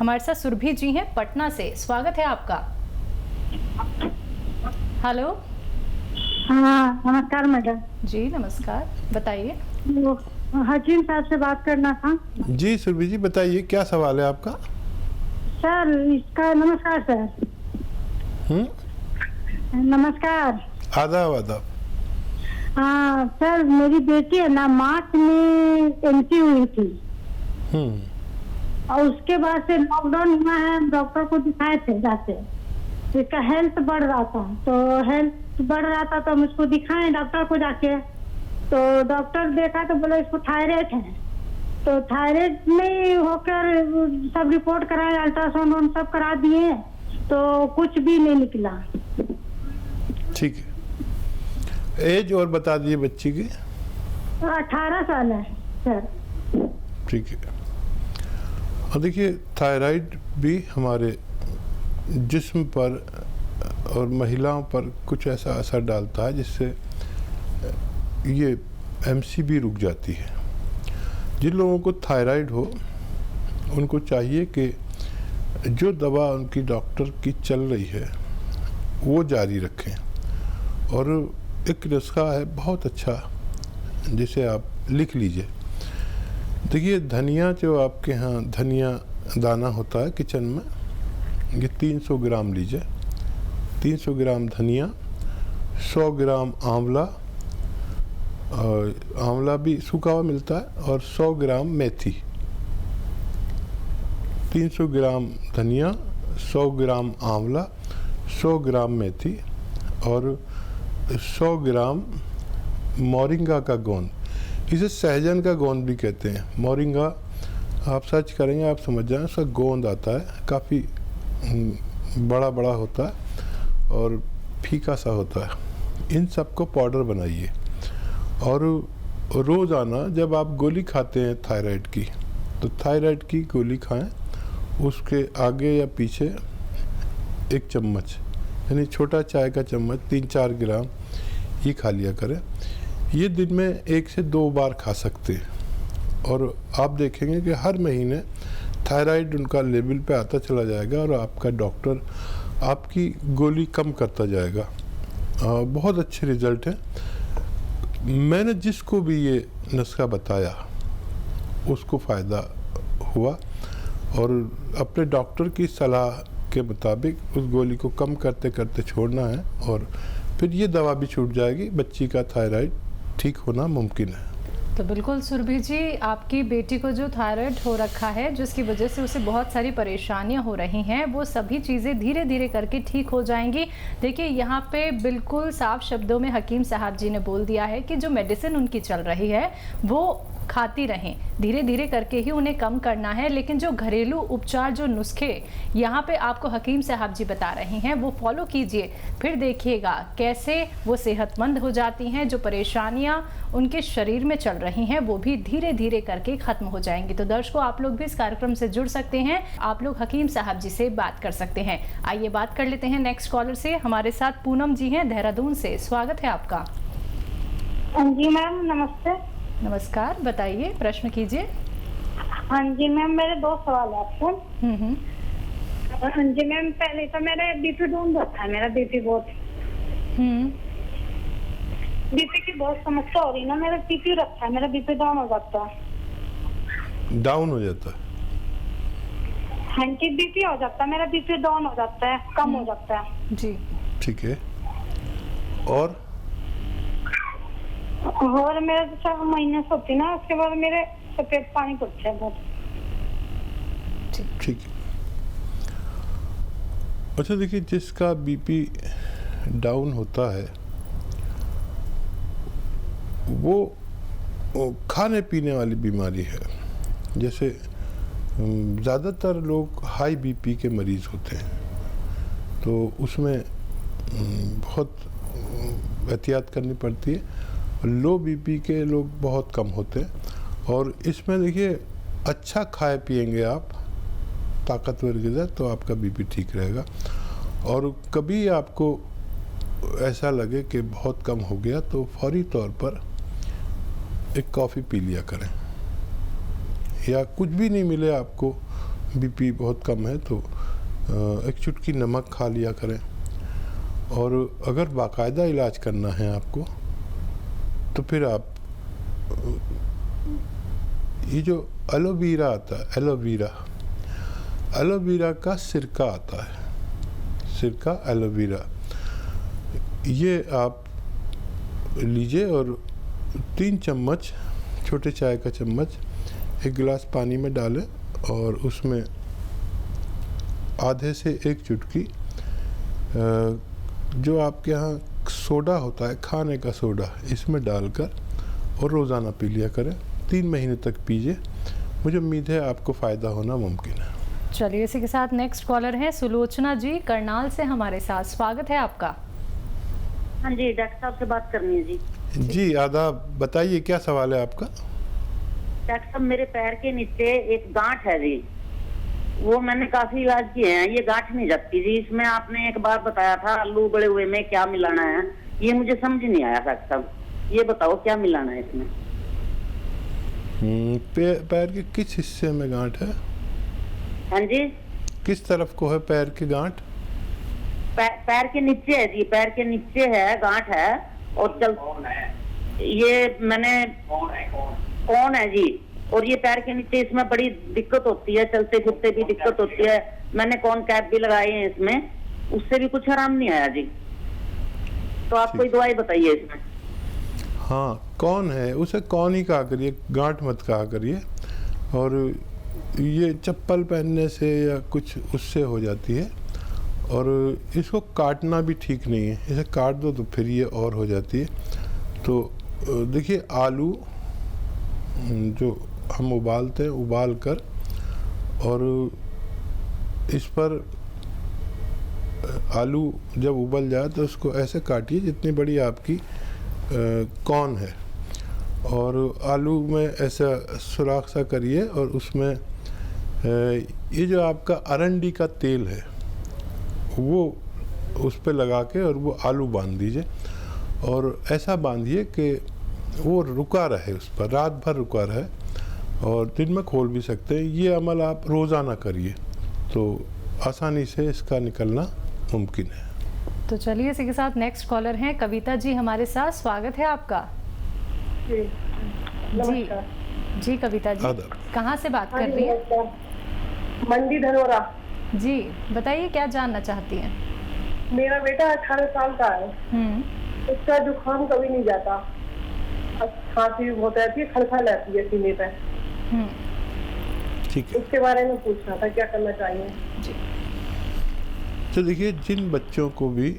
हमारे साथ सुरभि जी हैं पटना से, स्वागत है आपका। हेलो। हाँ नमस्कार मैडम। जी नमस्कार, बताइए। हकीम साहब से बात करना था। जी सुरभि जी बताइए, क्या सवाल है आपका? सर इसका नमस्कार सर। नमस्कार। आदाब आदाब। हाँ सर, मेरी बेटी है ना, मार्च में एंट्री हुई थी और उसके बाद से लॉकडाउन हुआ है, डॉक्टर को दिखाए थे जाते। इसका हेल्थ बढ़ रहा था, तो हेल्थ बढ़ रहा था तो हम उसको दिखाए डॉक्टर को जाके, तो डॉक्टर देखा तो बोला इसको थायराइड है। तो थायराइड में होकर सब रिपोर्ट कराए, अल्ट्रासाउंड सब करा दिए तो कुछ भी नहीं निकला। ठीक है, एज और बता दिए बच्ची की। 18 साल है सर। ठीक है। और देखिए, थायराइड भी हमारे जिस्म पर और महिलाओं पर कुछ ऐसा असर डालता है जिससे ये एमसीबी रुक जाती है। जिन लोगों को थायराइड हो उनको चाहिए कि जो दवा उनकी डॉक्टर की चल रही है वो जारी रखें। और एक नुस्खा है बहुत अच्छा, जिसे आप लिख लीजिए। देखिए, धनिया जो आपके यहाँ धनिया दाना होता है किचन में, ये 300 ग्राम लीजिए। 300 ग्राम धनिया, 100 ग्राम आंवला, और आंवला भी सूखा हुआ मिलता है, और 100 ग्राम मेथी। 300 ग्राम धनिया, 100 ग्राम आंवला, 100 ग्राम मेथी और 100 ग्राम मोरिंगा का गोंद। इसे सहजन का गोंद भी कहते हैं। मोरिंगा आप सर्च करेंगे आप समझ जाएं, उसका गोंद आता है, काफ़ी बड़ा बड़ा होता है और फीका सा होता है। इन सब को पाउडर बनाइए और रोज़ाना जब आप गोली खाते हैं थायराइड की, तो थायराइड की गोली खाएं, उसके आगे या पीछे 1 चम्मच, यानी छोटा चाय का चम्मच 3-4 ग्राम ये खा लिया करें। ये दिन में 1 से 2 बार खा सकते हैं और आप देखेंगे कि हर महीने थायराइड उनका लेवल पे आता चला जाएगा और आपका डॉक्टर आपकी गोली कम करता जाएगा। बहुत अच्छे रिजल्ट हैं। मैंने जिसको भी ये नुस्खा बताया उसको फ़ायदा हुआ और अपने डॉक्टर की सलाह के मुताबिक उस गोली को कम करते करते छोड़ना है और फिर ये दवा भी छूट जाएगी। बच्ची का थायराइड ठीक होना मुमकिन है। तो बिल्कुल सुरभि जी, आपकी बेटी को जो थायराइड हो रखा है, जिसकी वजह से उसे बहुत सारी परेशानियां हो रही हैं, वो सभी चीज़ें धीरे धीरे करके ठीक हो जाएंगी। देखिए, यहाँ पे बिल्कुल साफ शब्दों में हकीम साहब जी ने बोल दिया है कि जो मेडिसिन उनकी चल रही है वो खाती रहें, धीरे धीरे करके ही उन्हें कम करना है। लेकिन जो घरेलू उपचार, जो नुस्खे यहाँ पे आपको हकीम साहब जी बता रही हैं, वो फॉलो कीजिए, फिर देखिएगा कैसे वो सेहतमंद हो जाती हैं। जो परेशानियाँ उनके शरीर में चल रही हैं वो भी धीरे धीरे करके खत्म हो जाएंगी। तो दर्शकों, आप लोग भी इस कार्यक्रम से जुड़ सकते हैं, आप लोग हकीम साहब जी से बात कर सकते हैं। आइए बात कर लेते हैं नेक्स्ट कॉलर से। हमारे साथ पूनम जी हैं देहरादून से, स्वागत है आपका। जी मैम नमस्ते। नमस्कार, बताइए, प्रश्न कीजिए। हाँ जी मैम, मेरे 2 सवाल है आपसे। हाँ जी मैम, पहले तो मेरा बीपी डाउन होता है, मेरा बीपी बहुत बीपी की बहुत समस्या हो रही है ना, मेरा बीपी रखा है, मेरा बीपी डाउन हो जाता है। डाउन हो जाता है? हाँ जी, बीपी हो जाता है, मेरा बीपी डाउन हो जाता है, कम हो जाता है जी। ठीक है। और मेरा जैसे महीने से होती ना, उसके बाद मेरे सफेद पानी पड़ता है बहुत। ठीक है। अच्छा देखिए, जिसका बीपी डाउन होता है वो खाने पीने वाली बीमारी है। जैसे ज़्यादातर लोग हाई बीपी के मरीज़ होते हैं, तो उसमें बहुत एहतियात करनी पड़ती है। लो बीपी के लोग बहुत कम होते हैं और इसमें देखिए, अच्छा खाए पिएंगे आप, ताकतवर ग़िज़ा, तो आपका बीपी ठीक रहेगा। और कभी आपको ऐसा लगे कि बहुत कम हो गया तो फौरी तौर पर एक कॉफ़ी पी लिया करें, या कुछ भी नहीं मिले आपको बीपी बहुत कम है तो एक चुटकी नमक खा लिया करें। और अगर बाकायदा इलाज करना है आपको तो फिर आप ये जो एलोवेरा आता है, एलोवेरा का सिरका आता है, सिरका एलोवेरा, ये आप लीजिए और 3 चम्मच, छोटे चाय का चम्मच, 1 गिलास पानी में डालें और उसमें आधे से 1 चुटकी जो आपके यहाँ सोडा होता है, खाने का सोडा, इसमें डालकर और रोज़ाना पी लिया करें। 3 महीने तक पीजिए, मुझे उम्मीद है आपको फ़ायदा होना मुमकिन है। चलिए, इसी के साथ नेक्स्ट कॉलर हैं सुलोचना जी करनाल से हमारे साथ। स्वागत है आपका। हाँ जी, डॉक्टर साहब से बात करनी है जी। जी आदाब, बताइए क्या सवाल है आपका? डॉक्टर साहब, मेरे पैर के नीचे एक गांठ है जी, वो मैंने काफी इलाज किए हैं, ये गांठ नहीं जाती जी। इसमें आपने एक बार बताया था आलू बड़े हुए में क्या मिलाना है, ये मुझे समझ नहीं आया डॉक्टर साहब, ये बताओ क्या मिलाना है इसमें। पैर के किस हिस्से में गांठ है? हाँ जी, किस तरफ को है पैर की गांठ? पैर के नीचे है जी, पैर के नीचे है गांठ है। और चल ये मैंने कौन है जी, और ये पैर के नीचे, इसमें बड़ी दिक्कत होती है, चलते फिरते भी दिक्कत होती है। मैंने कौन कैप भी लगाई है इसमें, उससे भी कुछ आराम नहीं आया जी, तो आप कोई दवाई बताइए इसमें। हाँ, कौन है, उसे कौन ही कहा करिए, गांठ मत कहा करिए। और ये चप्पल पहनने से या कुछ उससे हो जाती है, और इसको काटना भी ठीक नहीं है, इसे काट दो तो फिर ये और हो जाती है। तो देखिए, आलू जो हम उबालते हैं, उबाल कर और इस पर आलू जब उबल जाए तो उसको ऐसे काटिए जितनी बड़ी आपकी कौन है, और आलू में ऐसा सुराख सा करिए और उसमें ये जो आपका अरंडी का तेल है वो उस पर लगा के और वो आलू बांध दीजिए, और ऐसा बांधिए कि वो रुका रहे, उस पर रात भर रुका रहे, और दिन में खोल भी सकते हैं। ये अमल आप रोज़ाना करिए तो आसानी से इसका निकलना मुमकिन है। तो चलिए, इसी के साथ नेक्स्ट कॉलर हैं कविता जी हमारे साथ। स्वागत है आपका। जी जी जी कविता जी, आदाब। कहाँ से बात कर रही हैं? मंडी धनोरा। जी बताइए, क्या जानना चाहती हैं? मेरा बेटा 18 साल का है, उसका जुकाम कभी नहीं जाता, खांसी बहुत रहती है, खलखल रहती है सीने पे। ठीक है, उसके बारे में पूछना था, क्या करना चाहिए? जी तो देखिए, जिन बच्चों को भी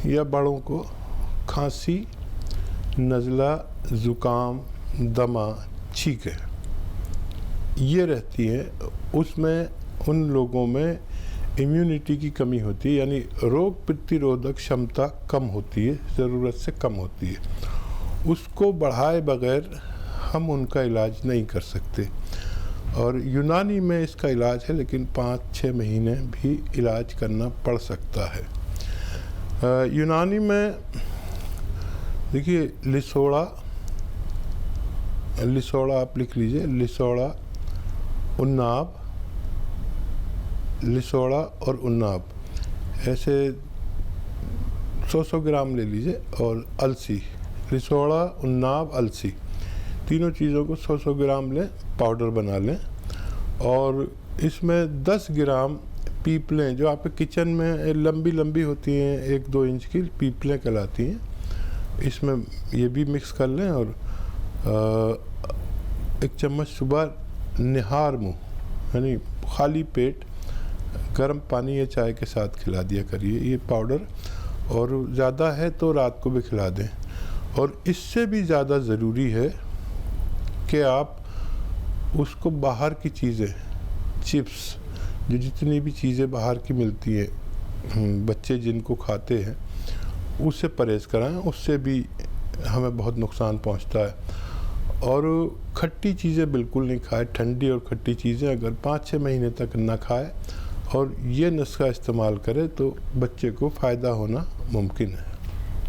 या बड़ों को खांसी, नज़ला, ज़ुकाम, दमा, छींकें ये रहती है, उसमें उन लोगों में इम्यूनिटी की कमी होती है, यानी रोग प्रतिरोधक क्षमता कम होती है, ज़रूरत से कम होती है। उसको बढ़ाए बगैर हम उनका इलाज नहीं कर सकते, और यूनानी में इसका इलाज है, लेकिन 5-6 महीने भी इलाज करना पड़ सकता है। यूनानी में देखिए, लिसोड़ा आप लिख लीजिए, लिसोड़ा, उन्नाब, लिसोड़ा और उन्नाब, ऐसे 100 ग्राम ले लीजिए, और अलसी, लिसोड़ा, उन्नाब, अलसी, तीनों चीज़ों को 100 ग्राम लें, पाउडर बना लें, और इसमें 10 ग्राम पीपलें, जो आपके किचन में लंबी लंबी होती हैं, 1-2 इंच की पीपलें कहलाती हैं, इसमें ये भी मिक्स कर लें, और 1 चम्मच सुबह निहार मुँह, यानी खाली पेट गर्म पानी या चाय के साथ खिला दिया करिए ये पाउडर, और ज़्यादा है तो रात को भी खिला दें। और इससे भी ज़्यादा ज़रूरी है कि आप उसको बाहर की चीज़ें, चिप्स, जो जितनी भी चीज़ें बाहर की मिलती हैं, बच्चे जिनको खाते हैं, उससे परहेज़ कराएं, उससे भी हमें बहुत नुकसान पहुंचता है। और खट्टी चीज़ें बिल्कुल नहीं खाएं, ठंडी और खट्टी चीज़ें अगर 5-6 महीने तक ना खाएं और ये नुस्खा इस्तेमाल करें तो बच्चे को फ़ायदा होना मुमकिन है।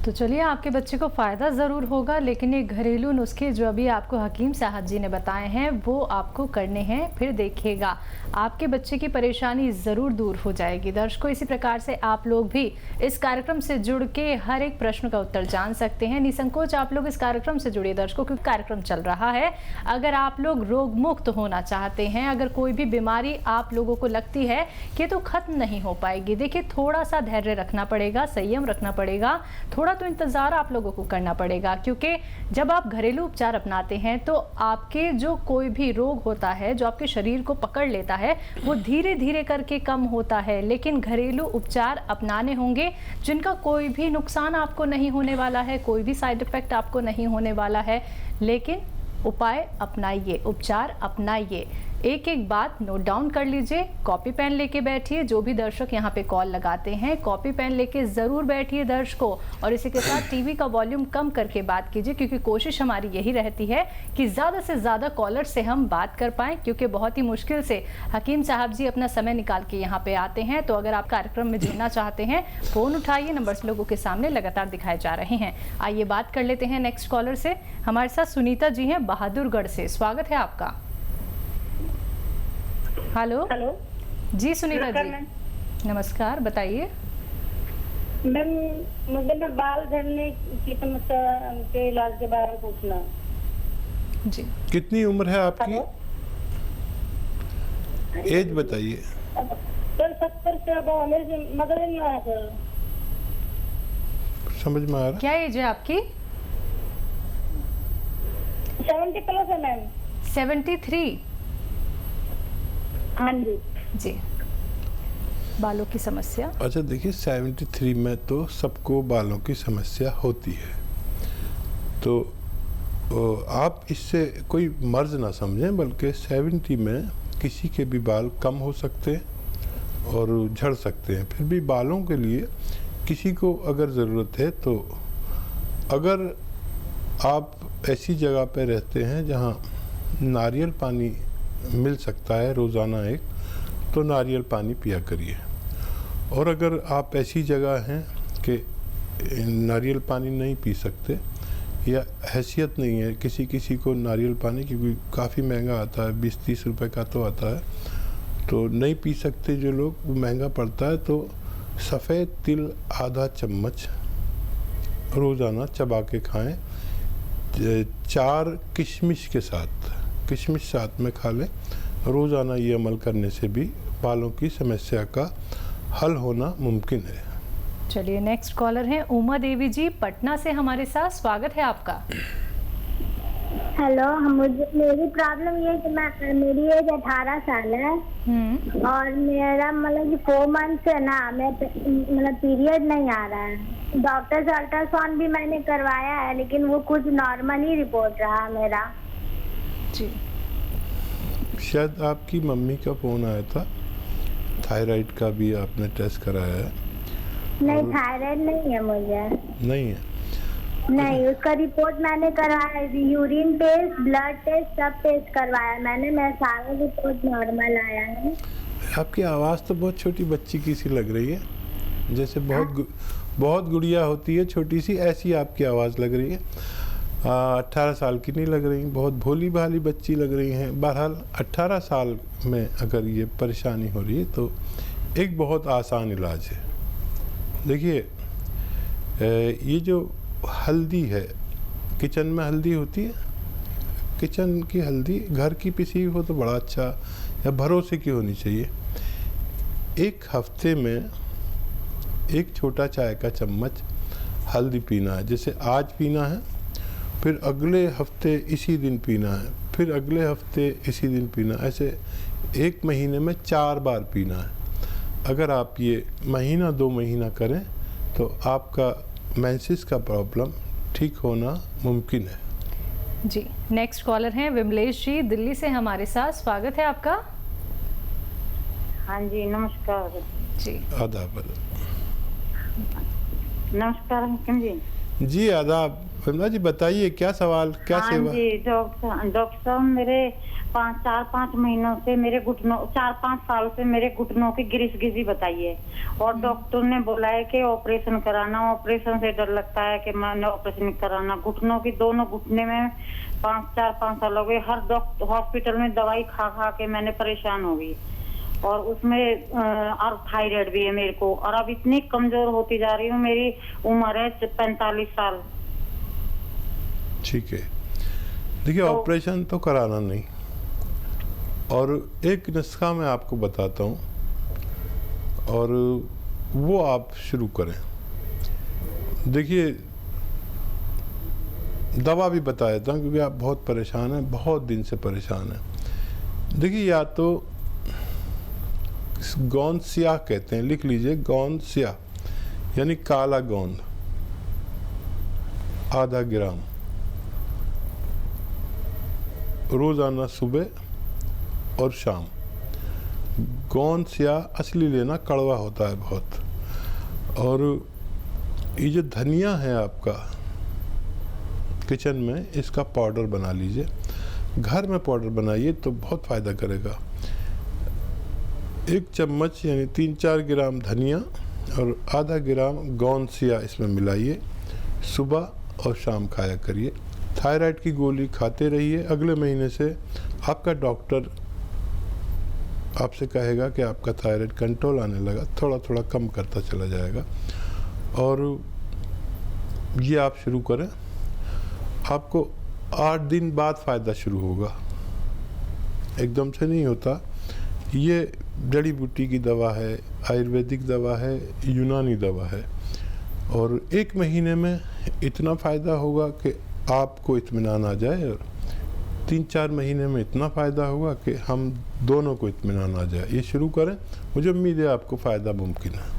तो चलिए, आपके बच्चे को फ़ायदा ज़रूर होगा, लेकिन ये घरेलू नुस्खे जो अभी आपको हकीम साहब जी ने बताए हैं वो आपको करने हैं। फिर देखिएगा आपके बच्चे की परेशानी ज़रूर दूर हो जाएगी। दर्शकों, इसी प्रकार से आप लोग भी इस कार्यक्रम से जुड़ के हर एक प्रश्न का उत्तर जान सकते हैं। निसंकोच आप लोग इस कार्यक्रम से जुड़िए दर्शकों, क्योंकि कार्यक्रम चल रहा है। अगर आप लोग रोग मुक्त होना चाहते हैं, अगर कोई भी बीमारी आप लोगों को लगती है कि तो ख़त्म नहीं हो पाएगी, देखिए थोड़ा सा धैर्य रखना पड़ेगा, संयम रखना पड़ेगा, थोड़ा तो इंतज़ार आप लोगों को करना पड़ेगा। क्योंकि जब आप घरेलू उपचार अपनाते हैं तो आपके जो कोई भी रोग होता है जो आपके शरीर को पकड़ लेता है वो धीरे धीरे करके कम होता है। लेकिन घरेलू उपचार अपनाने होंगे जिनका कोई भी नुकसान आपको नहीं होने वाला है, कोई भी साइड इफ़ेक्ट आपको नहीं होने वाला है। लेकिन उपाय अपनाइए, उपचार अपनाइए। एक एक बात नोट डाउन कर लीजिए, कॉपी पेन लेके बैठिए। जो भी दर्शक यहाँ पे कॉल लगाते हैं, कॉपी पेन लेके ज़रूर बैठिए दर्शकों, और इसी के साथ टीवी का वॉल्यूम कम करके बात कीजिए, क्योंकि कोशिश हमारी यही रहती है कि ज़्यादा से ज़्यादा कॉलर से हम बात कर पाएँ, क्योंकि बहुत ही मुश्किल से हकीम साहब जी अपना समय निकाल के यहाँ पे आते हैं। तो अगर आप कार्यक्रम में जुड़ना चाहते हैं, फ़ोन उठाइए, नंबर्स लोगों के सामने लगातार दिखाए जा रहे हैं। आइए बात कर लेते हैं नेक्स्ट कॉलर से। हमारे साथ सुनीता जी हैं बहादुरगढ़ से, स्वागत है आपका। हेलो हेलो जी सुनीता जी, नमस्कार, बताइए। मैम, मुझे ना बाल झड़ने की समस्या के इलाज के बारे में पूछना जी। कितनी उम्र है आपकी? हेलो? एज बताइए। सर 70 से अब मेरे से मदद नहीं आया सर। समझ में आ रहा? क्या एज है आपकी? 70 प्लस है मैम। 73? हाँ जी जी। बालों की समस्या? अच्छा देखिए, 73 में तो सबको बालों की समस्या होती है, तो आप इससे कोई मर्ज ना समझें, बल्कि 70 में किसी के भी बाल कम हो सकते हैं और झड़ सकते हैं। फिर भी बालों के लिए किसी को अगर ज़रूरत है, तो अगर आप ऐसी जगह पर रहते हैं जहाँ नारियल पानी मिल सकता है रोज़ाना एक, तो नारियल पानी पिया करिए। और अगर आप ऐसी जगह हैं कि नारियल पानी नहीं पी सकते या हैसियत नहीं है, किसी को नारियल पानी क्योंकि काफ़ी महंगा आता है, 20-30 रुपए का तो आता है, तो नहीं पी सकते जो लोग, वो महंगा पड़ता है, तो सफ़ेद तिल आधा चम्मच रोज़ाना चबा के खाएं। 4 किशमिश के साथ, किशमिश साथ में खा लें। रोज़ाना ये अमल करने से भी बालों की समस्या का हल होना मुमकिन है। चलिए, नेक्स्ट कॉलर हैं उमा देवी जी पटना से हमारे साथ, स्वागत है आपका। हेलो, मेरी प्रॉब्लम ये है कि मेरी एज 18 साल है और मेरा मतलब कि 4 मंथ से ना मैं मतलब पीरियड नहीं आ रहा है। डॉक्टर से अल्ट्रासाउंड भी मैंने करवाया है, लेकिन वो कुछ नॉर्मल ही रिपोर्ट रहा मेरा जी। शायद आपकी मम्मी का फ़ोन आया था, थायराइड का भी आपने टेस्ट कराया है? नहीं, थायराइड नहीं है मुझे। नहीं है? नहीं, उसका रिपोर्ट मैंने करवाया, यूरिन टेस्ट, ब्लड टेस्ट, सब टेस्ट करवाया मैंने, मेरा सारा रिपोर्ट नॉर्मल आया है। आपकी आवाज़ तो बहुत छोटी बच्ची की सी लग रही है, जैसे बहुत गुड़िया होती है छोटी सी, ऐसी आपकी आवाज़ लग रही है। 18 साल की नहीं लग रही, बहुत भोली भाली बच्ची लग रही हैं। बहरहाल 18 साल में अगर ये परेशानी हो रही है तो एक बहुत आसान इलाज है। देखिए, ये जो हल्दी है, किचन में हल्दी होती है, किचन की हल्दी घर की पिसी हो तो बड़ा अच्छा, या भरोसे की होनी चाहिए। 1 हफ्ते में 1 छोटा चाय का चम्मच हल्दी पीना है। जैसे आज पीना है, फिर अगले हफ्ते इसी दिन पीना है, फिर अगले हफ्ते इसी दिन पीना, ऐसे 1 महीने में 4 बार पीना है। अगर आप ये महीना 2 महीना करें तो आपका मेंसेस का प्रॉब्लम ठीक होना मुमकिन है। जी, नेक्स्ट कॉलर हैं विमलेश जी दिल्ली से हमारे साथ, स्वागत है आपका। हाँ जी, नमस्कार जी। आदाब। नमस्कार हकीम जी। जी आदाब। विमला जी बताइए, क्या सवाल, क्या हाँ सेवा? जी डॉक्टर साहब, मेरे चार पाँच महीनों से मेरे घुटनों 4-5 साल से मेरे घुटनों की गिरिश बताई है और डॉक्टर ने बोला है कि ऑपरेशन कराना। ऑपरेशन से डर लगता है कि मैंने ऑपरेशन कराना। घुटनों की दोनों घुटने में 5 साल हो गए। हर डॉक्टर हॉस्पिटल में दवाई खा खा के मैंने परेशान हो गई और उसमें और थायराइड भी है मेरे को और अब इतनी कमजोर होती जा रही हूँ। मेरी उम्र है 45 साल। ठीक है, देखिए ऑपरेशन तो कराना नहीं और एक नुस्खा मैं आपको बताता हूँ और वो आप शुरू करें। देखिए दवा भी बता देता हूँ क्योंकि आप बहुत परेशान हैं, बहुत दिन से परेशान हैं। देखिए या तो गोंद स्याह कहते हैं, लिख लीजिए गोंद स्याह यानी काला गोंद आधा ग्राम रोजाना सुबह और शाम। गोंद स्याह असली लेना, कड़वा होता है बहुत। और ये जो धनिया है आपका किचन में, इसका पाउडर बना लीजिए। घर में पाउडर बनाइए तो बहुत फ़ायदा करेगा। 1 चम्मच यानी 3-4 ग्राम धनिया और आधा ग्राम गोंद स्याह इसमें मिलाइए। सुबह और शाम खाया करिए। थायराइड की गोली खाते रहिए। अगले महीने से आपका डॉक्टर आपसे कहेगा कि आपका थायराइड कंट्रोल आने लगा, थोड़ा थोड़ा कम करता चला जाएगा। और ये आप शुरू करें, आपको 8 दिन बाद फ़ायदा शुरू होगा, एकदम से नहीं होता। ये जड़ी बूटी की दवा है, आयुर्वेदिक दवा है, यूनानी दवा है और 1 महीने में इतना फ़ायदा होगा कि आपको इत्मीनान आ जाए और 3-4 महीने में इतना फ़ायदा होगा कि हम दोनों को इत्मीनान आ जाए। ये शुरू करें, मुझे उम्मीद है आपको फ़ायदा मुमकिन है।